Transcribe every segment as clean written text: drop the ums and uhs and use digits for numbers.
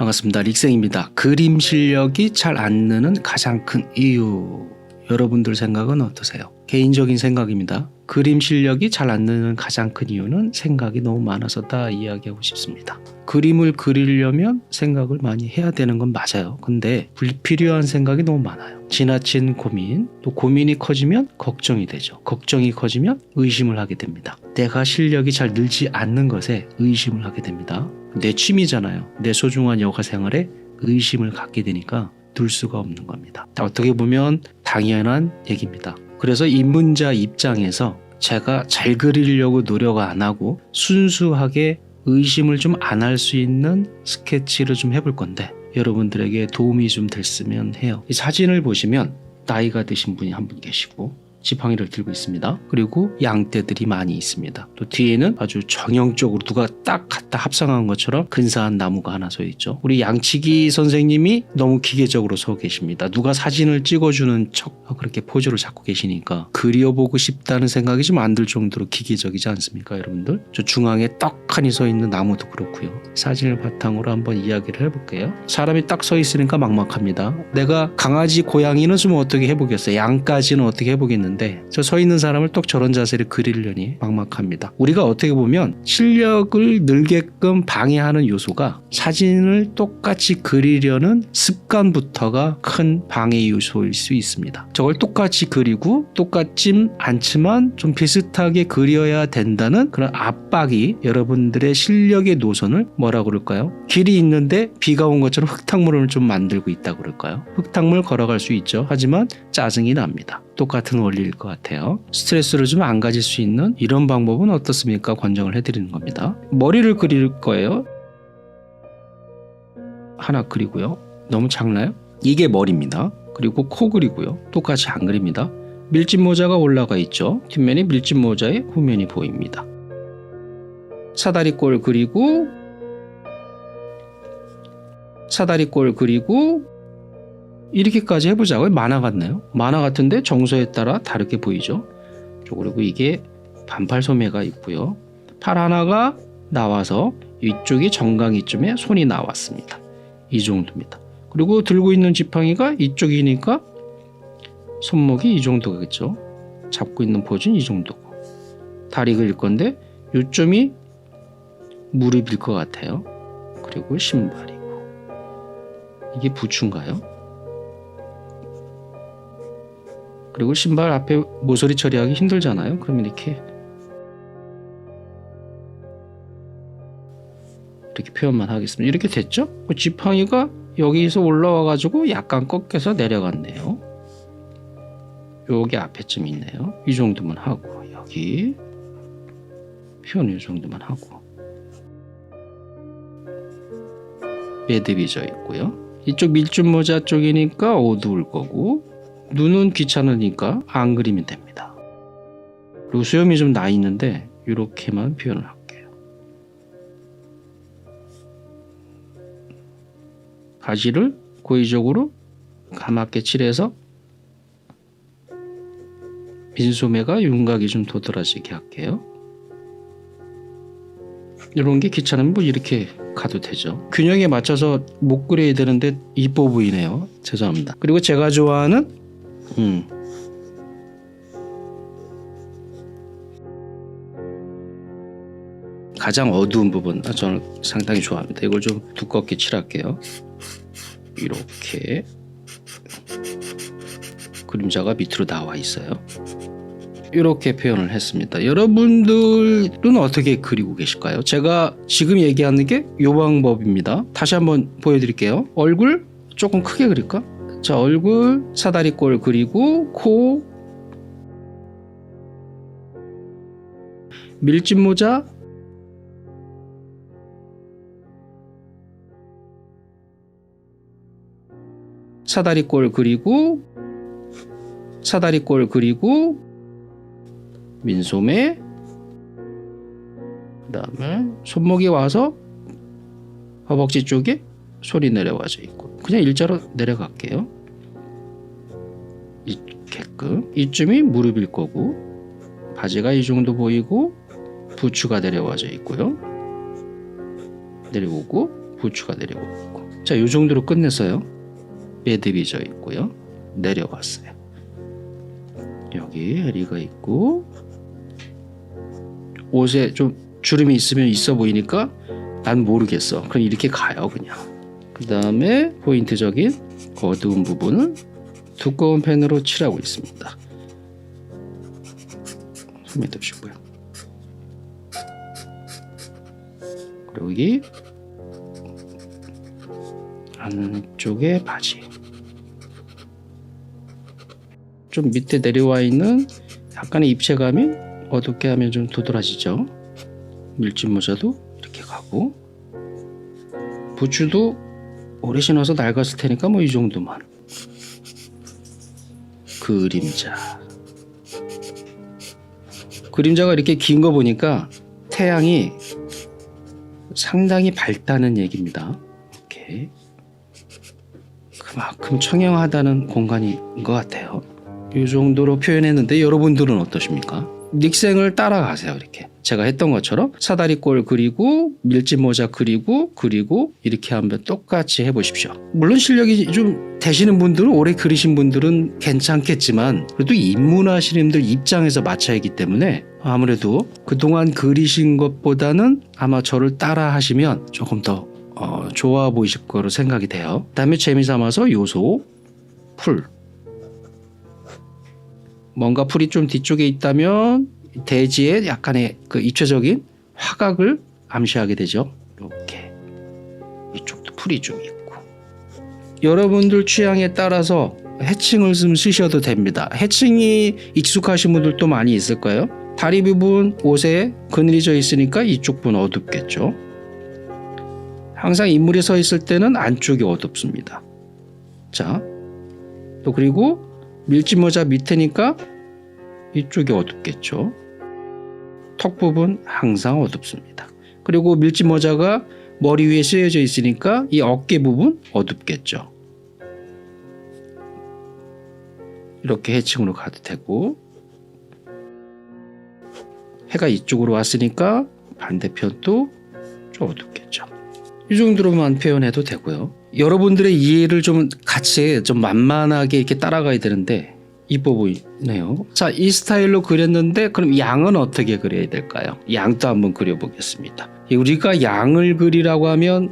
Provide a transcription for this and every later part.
반갑습니다. 릭생입니다. 그림 실력이 잘 안 느는 가장 큰 이유, 여러분들 생각은 어떠세요? 개인적인 생각입니다. 그림 실력이 잘 안 느는 가장 큰 이유는 생각이 너무 많아서다 이야기하고 싶습니다. 그림을 그리려면 생각을 많이 해야 되는 건 맞아요. 근데 불필요한 생각이 너무 많아요. 지나친 고민, 또 고민이 커지면 걱정이 되죠. 걱정이 커지면 의심을 하게 됩니다. 내가 실력이 잘 늘지 않는 것에 의심을 하게 됩니다. 내 취미잖아요. 내 소중한 여가 생활에 의심을 갖게 되니까 둘 수가 없는 겁니다. 어떻게 보면 당연한 얘기입니다. 그래서 입문자 입장에서 제가 잘 그리려고 노력 안 하고 순수하게 의심을 좀 안 할 수 있는 스케치를 좀 해볼 건데 여러분들에게 도움이 좀 됐으면 해요. 이 사진을 보시면 나이가 드신 분이 한 분 계시고 지팡이를 들고 있습니다. 그리고 양떼들이 많이 있습니다. 또 뒤에는 아주 정형적으로 누가 딱 갖다 합성한 것처럼 근사한 나무가 하나 서 있죠. 우리 양치기 선생님이 너무 기계적으로 서 계십니다. 누가 사진을 찍어주는 척 그렇게 포즈를 잡고 계시니까 그려보고 싶다는 생각이 좀 안 들 정도로 기계적이지 않습니까, 여러분들? 저 중앙에 떡하니 서 있는 나무도 그렇고요. 사진을 바탕으로 한번 이야기를 해볼게요. 사람이 딱 서 있으니까 막막합니다. 내가 강아지, 고양이는 좀 어떻게 해보겠어요? 양까지는 어떻게 해보겠는데 저 서 있는 사람을 또 저런 자세를 그리려니 막막합니다. 우리가 어떻게 보면 실력을 늘게끔 방해하는 요소가 사진을 똑같이 그리려는 습관부터가 큰 방해 요소일 수 있습니다. 저걸 똑같이 그리고 똑같진 않지만 좀 비슷하게 그려야 된다는 그런 압박이 여러분들의 실력의 노선을 뭐라고 그럴까요? 길이 있는데 비가 온 것처럼 흙탕물을 좀 만들고 있다고 그럴까요? 흙탕물 걸어갈 수 있죠. 하지만 짜증이 납니다. 똑같은 원리일 것 같아요. 스트레스를 좀 안 가질 수 있는 이런 방법은 어떻습니까? 권장을 해드리는 겁니다. 머리를 그릴 거예요. 하나 그리고요. 너무 작나요? 이게 머리입니다. 그리고 코 그리고요. 똑같이 안 그립니다. 밀짚 모자가 올라가 있죠. 뒷면이 밀짚 모자의 후면이 보입니다. 사다리꼴 그리고 사다리꼴 그리고 이렇게까지 해보자고요. 만화 같나요? 만화 같은데 정서에 따라 다르게 보이죠. 그리고 이게 반팔 소매가 있고요. 팔 하나가 나와서 이쪽이 정강이쯤에 손이 나왔습니다. 이 정도입니다. 그리고 들고 있는 지팡이가 이쪽이니까 손목이 이 정도겠죠. 잡고 있는 포즈는 이 정도고 다리 그릴 건데 요점이 무릎일 것 같아요. 그리고 신발이고 이게 부츠인가요? 그리고 신발 앞에 모서리 처리하기 힘들잖아요. 그럼 이렇게 표현만 하겠습니다. 이렇게 됐죠? 지팡이가 여기서 올라와 가지고 약간 꺾여서 내려갔네요. 여기 앞에쯤 있네요. 이 정도만 하고 여기 표현 이 정도만 하고 매듭이 져 있고요. 이쪽 밀짚 모자 쪽이니까 어두울 거고 눈은 귀찮으니까 안 그리면 됩니다. 그리고 수염이 좀 나 있는데 이렇게만 표현을 할게요. 가지를 고의적으로 까맣게 칠해서 민소매가 윤곽이 좀 도드라지게 할게요. 이런 게 귀찮으면 뭐 이렇게 가도 되죠. 균형에 맞춰서 못 그려야 되는데 이뻐 보이네요. 죄송합니다. 그리고 제가 좋아하는 가장 어두운 부분 저는 상당히 좋아합니다. 이걸 좀 두껍게 칠할게요. 이렇게 그림자가 밑으로 나와 있어요. 이렇게 표현을 했습니다. 여러분들은 어떻게 그리고 계실까요? 제가 지금 얘기하는 게 이 방법입니다. 다시 한번 보여드릴게요. 얼굴 조금 크게 그릴까? 자, 얼굴 사다리꼴 그리고 코 밀짚 모자 사다리꼴 그리고 사다리꼴 그리고 민소매 그 다음에 손목이 와서 허벅지 쪽에 손이 내려와져 있고 그냥 일자로 내려갈게요. 이게끔 이쯤이 무릎일 거고 바지가 이 정도 보이고 부츠가 내려와져 있고요. 내려오고 부츠가 내려오고 자, 이 정도로 끝냈어요. 매듭이 져 있고요. 내려갔어요. 여기 해리가 있고 옷에 좀 주름이 있으면 있어 보이니까 난 모르겠어. 그럼 이렇게 가요 그냥. 그 다음에 포인트적인 어두운 부분은 두꺼운 펜으로 칠하고 있습니다. 손에 듭시고요. 그리고 여기 안쪽에 바지 좀 밑에 내려와 있는 약간의 입체감이 어둡게 하면 좀 도드라지죠. 밀짚 모자도 이렇게 가고 부츠도 오래 신어서 낡았을 테니까 뭐 이 정도만. 그림자가 이렇게 긴 거 보니까 태양이 상당히 밝다는 얘기입니다. 이렇게 그만큼 청명하다는 공간인 것 같아요. 이 정도로 표현했는데 여러분들은 어떠십니까? 닉생을 따라가세요. 이렇게 제가 했던 것처럼 사다리꼴 그리고 밀짚 모자 그리고 이렇게 한번 똑같이 해보십시오. 물론 실력이 좀 되시는 분들은 오래 그리신 분들은 괜찮겠지만 그래도 입문하시는 분들 입장에서 맞춰야 하기 때문에 아무래도 그동안 그리신 것보다는 아마 저를 따라 하시면 조금 더 좋아 보이실 거로 생각이 돼요. 그 다음에 재미삼아서 요소, 풀. 뭔가 풀이 좀 뒤쪽에 있다면 대지에 약간의 그 입체적인 화각을 암시하게 되죠. 이렇게 이쪽도 풀이 좀 있고 여러분들 취향에 따라서 해칭을 좀 쓰셔도 됩니다. 해칭이 익숙하신 분들도 많이 있을 거예요. 다리 부분 옷에 그늘이 져 있으니까 이쪽 부분 어둡겠죠. 항상 인물이 서 있을 때는 안쪽이 어둡습니다. 자, 또 그리고 밀짚 모자 밑에니까 이쪽이 어둡겠죠. 턱 부분 항상 어둡습니다. 그리고 밀짚 모자가 머리 위에 쓰여져 있으니까 이 어깨 부분 어둡겠죠. 이렇게 해칭으로 가도 되고 해가 이쪽으로 왔으니까 반대편도 좀 어둡겠죠. 이 정도로만 표현해도 되고요. 여러분들의 이해를 좀 같이 좀 만만하게 이렇게 따라가야 되는데 이뻐 보이네요. 자, 이 스타일로 그렸는데 그럼 양은 어떻게 그려야 될까요? 양도 한번 그려보겠습니다. 우리가 양을 그리라고 하면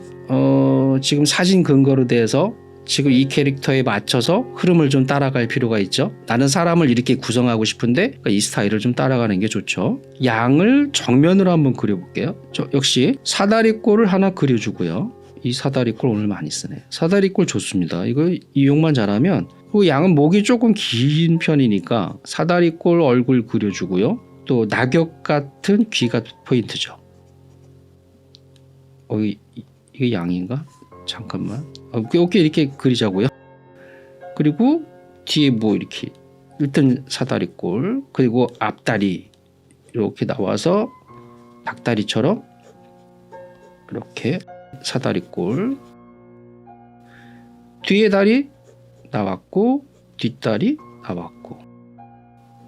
지금 사진 근거로 돼서 지금 이 캐릭터에 맞춰서 흐름을 좀 따라갈 필요가 있죠. 나는 사람을 이렇게 구성하고 싶은데 이 스타일을 좀 따라가는 게 좋죠. 양을 정면으로 한번 그려볼게요. 역시 사다리꼴을 하나 그려주고요. 이 사다리꼴 오늘 많이 쓰네요. 사다리꼴 좋습니다. 이거 이용만 잘하면 그 양은 목이 조금 긴 편이니까 사다리꼴 얼굴 그려주고요. 또 낙엽 같은 귀가 포인트죠. 이게 양인가? 잠깐만. 이렇게 그리자고요. 그리고 뒤에 뭐 이렇게 일단 사다리꼴 그리고 앞다리 이렇게 나와서 닭다리처럼 이렇게 사다리꼴 뒤에 다리 나왔고 뒷다리 나왔고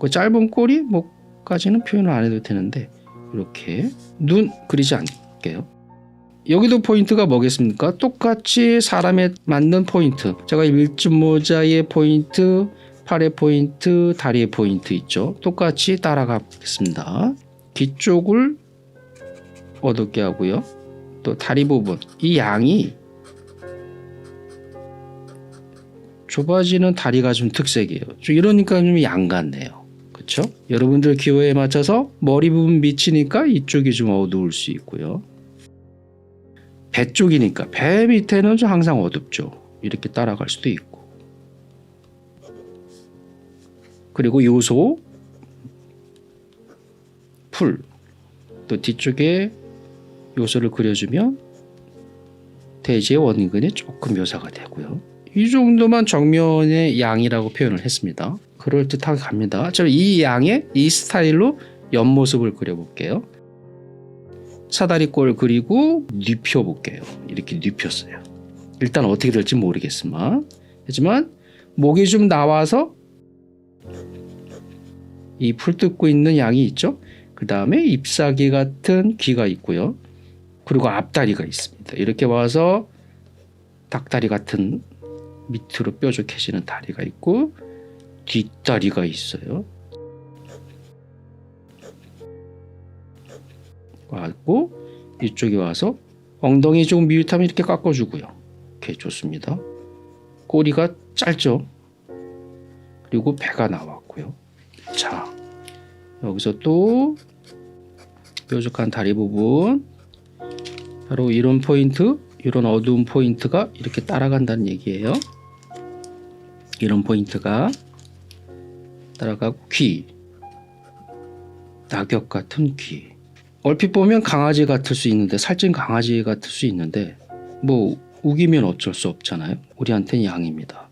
그 짧은 꼬리 목까지는 표현을 안 해도 되는데 이렇게 눈 그리지 않을게요. 여기도 포인트가 뭐겠습니까? 똑같이 사람에 맞는 포인트. 제가 밀짚 모자의 포인트, 팔의 포인트, 다리의 포인트 있죠. 똑같이 따라가겠습니다. 뒤쪽을 어둡게 하고요. 또 다리 부분. 이 양이 좁아지는 다리가 좀 특색이에요. 이러니까 좀 양 같네요. 그렇죠? 여러분들 기호에 맞춰서 머리 부분 미치니까 이쪽이 좀 어두울 수 있고요. 배 쪽이니까 배 밑에는 좀 항상 어둡죠. 이렇게 따라갈 수도 있고. 그리고 요소, 풀, 또 뒤쪽에 요소를 그려주면 대지의 원근이 조금 묘사가 되고요. 이 정도만 정면의 양이라고 표현을 했습니다. 그럴듯하게 갑니다. 저 이 양의 이 스타일로 옆모습을 그려볼게요. 사다리꼴 그리고 눕혀볼게요. 이렇게 눕혔어요. 일단 어떻게 될지 모르겠지만 하지만 목이 좀 나와서 이 풀 뜯고 있는 양이 있죠. 그 다음에 잎사귀 같은 귀가 있고요. 그리고 앞다리가 있습니다. 이렇게 와서 닭다리 같은 밑으로 뾰족해지는 다리가 있고 뒷다리가 있어요. 왔고 이쪽에 와서 엉덩이 조금 미윗하면 이렇게 깎아주고요. 오케이, 좋습니다. 꼬리가 짧죠. 그리고 배가 나왔고요. 자, 여기서 또 뾰족한 다리 부분, 바로 이런 포인트, 이런 어두운 포인트가 이렇게 따라간다는 얘기예요. 이런 포인트가 따라가고 귀, 낙엽 같은 귀. 얼핏 보면 강아지 같을 수 있는데, 살찐 강아지 같을 수 있는데 뭐 우기면 어쩔 수 없잖아요. 우리한테는 양입니다.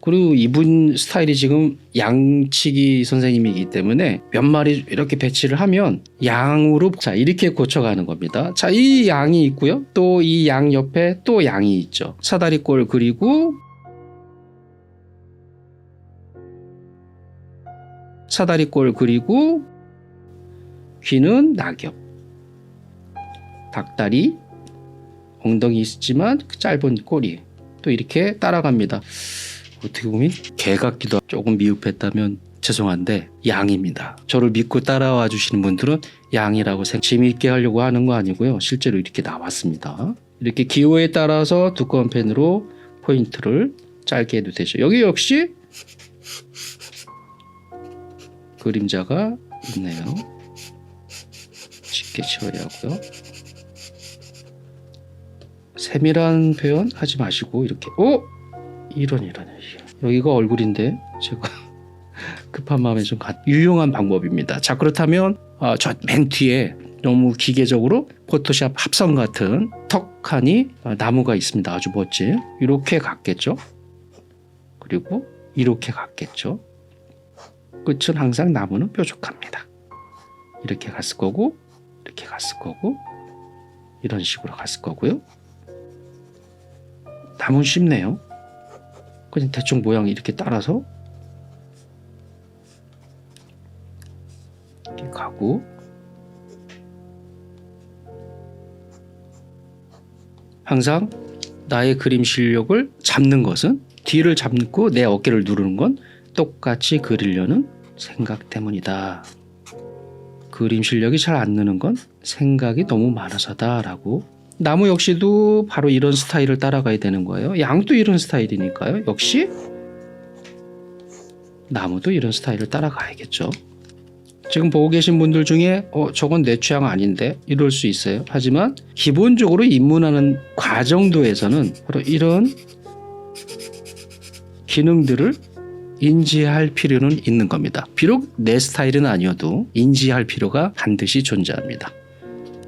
그리고 이분 스타일이 지금 양치기 선생님이기 때문에 몇 마리 이렇게 배치를 하면 양으로, 자, 이렇게 고쳐가는 겁니다. 자, 이 양이 있고요. 또 이 양 옆에 또 양이 있죠. 사다리꼴 그리고 사다리꼴 그리고 귀는 낙엽, 닭다리, 엉덩이 있지만 짧은 꼬리, 또 이렇게 따라갑니다. 어떻게 보면 개 같기도 하고 조금 미흡했다면 죄송한데 양입니다. 저를 믿고 따라와 주시는 분들은 양이라고 재미있게 하려고 하는 거 아니고요. 실제로 이렇게 나왔습니다. 이렇게 기호에 따라서 두꺼운 펜으로 포인트를 짧게 해도 되죠. 여기 역시 그림자가 있네요. 쉽게 치워야 하고요. 세밀한 표현 하지 마시고 이렇게, 이런 여기가 얼굴인데 제가 급한 마음에 좀 유용한 방법입니다. 자, 그렇다면 저 맨 뒤에 너무 기계적으로 포토샵 합성 같은 턱하니 나무가 있습니다. 아주 멋진, 이렇게 갔겠죠. 그리고 이렇게 갔겠죠. 끝은 항상 나무는 뾰족합니다. 이렇게 갔을 거고, 이렇게 갔을 거고, 이런 식으로 갔을 거고요. 나무는 쉽네요. 그냥 대충 모양 이렇게 따라서 이렇게 가고, 항상 나의 그림 실력을 잡는 것은, 뒤를 잡고 내 어깨를 누르는 건 똑같이 그리려는 생각 때문이다. 그림 실력이 잘 안 느는 건 생각이 너무 많아서다 라고. 나무 역시도 바로 이런 스타일을 따라가야 되는 거예요. 양도 이런 스타일이니까요. 역시 나무도 이런 스타일을 따라가야겠죠. 지금 보고 계신 분들 중에 저건 내 취향 아닌데 이럴 수 있어요. 하지만 기본적으로 입문하는 과정도에서는 바로 이런 기능들을 인지할 필요는 있는 겁니다. 비록 내 스타일은 아니어도 인지할 필요가 반드시 존재합니다.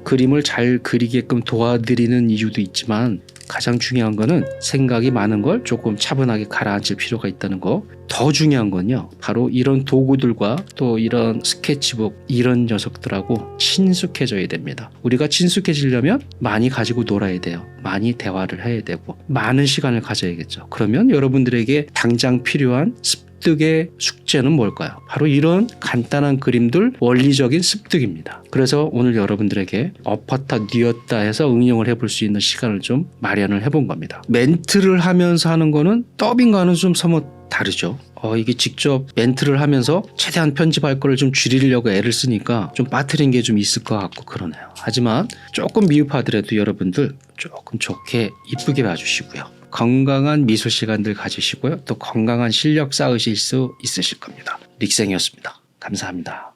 그림을 잘 그리게끔 도와드리는 이유도 있지만 가장 중요한 거는 생각이 많은 걸 조금 차분하게 가라앉힐 필요가 있다는 거. 더 중요한 건요, 바로 이런 도구들과 또 이런 스케치북, 이런 녀석들하고 친숙해져야 됩니다. 우리가 친숙해지려면 많이 가지고 놀아야 돼요. 많이 대화를 해야 되고 많은 시간을 가져야겠죠. 그러면 여러분들에게 당장 필요한 습득의 숙제는 뭘까요? 바로 이런 간단한 그림들, 원리적인 습득입니다. 그래서 오늘 여러분들에게 엎었다 뉘었다 해서 응용을 해볼 수 있는 시간을 좀 마련을 해본 겁니다. 멘트를 하면서 하는 거는 더빙과는 좀 somewhat 다르죠. 이게 직접 멘트를 하면서 최대한 편집할 거를 좀 줄이려고 애를 쓰니까 좀 빠뜨린 게 좀 있을 것 같고 그러네요. 하지만 조금 미흡하더라도 여러분들 조금 좋게 이쁘게 봐주시고요. 건강한 미술 시간들 가지시고요. 또 건강한 실력 쌓으실 수 있으실 겁니다. 릭생이었습니다. 감사합니다.